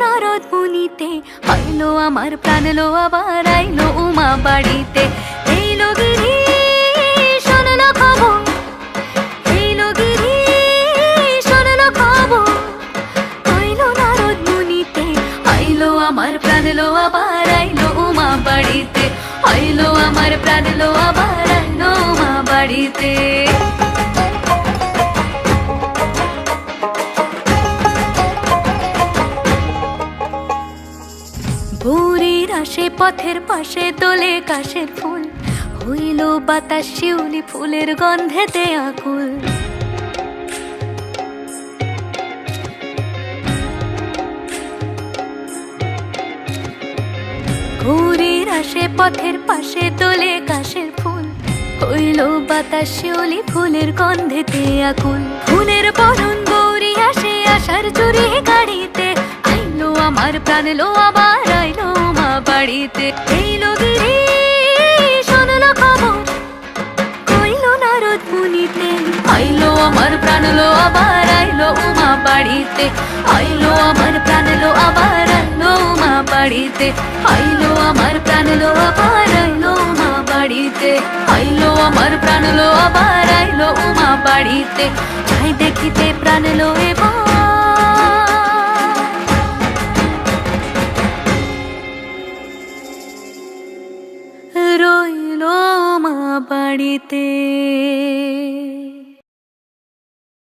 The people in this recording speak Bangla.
নারদ মুনিতে আইলো আমার প্রাণ লো আবার আইলো উমা বাড়িতে। এইলো গিরি শুনলো খবর, এইলো গিরি শুনলো খবর, কইলো নারদ মুনিতে আইলো আমার প্রাণ লো আবার আইলো উমা বাড়িতে, আইলো আমার প্রাণ লো আবার আইলো উমা বাড়িতে। ভোরের আসে পথের পাশে তোলে কাশের ফুল, হইল বাতাস শিউলি ফুলের গন্ধেতে আকুল। ভোরের আসে পথের পাশে তোলে কাশের ফুল, হইল বাতাস শিউলি ফুলের গন্ধেতে আকুল। ফুলের বরণ গৌরী আসে আশার চুরি গাড়িতে, আইলো আমার প্রাণ লো আবার আইলো মা বাড়িতে। এইলো গিরি শুনলো খবর, কইলো নারদ মুনিতে আইলো আমার প্রাণ লো আবার আইলো উমা বাড়িতে, আইলো আমার প্রাণ লো আবার আইলো উমা বাড়িতে, আইলো আমার প্রাণ লো আবার আইলো উমা বাড়িতে, আইলো আমার প্রাণ লো আবার আইলো উমা বাড়িতে। যাই দেখিতে প্রাণ লো এবার রইলো মা বাড়িতে।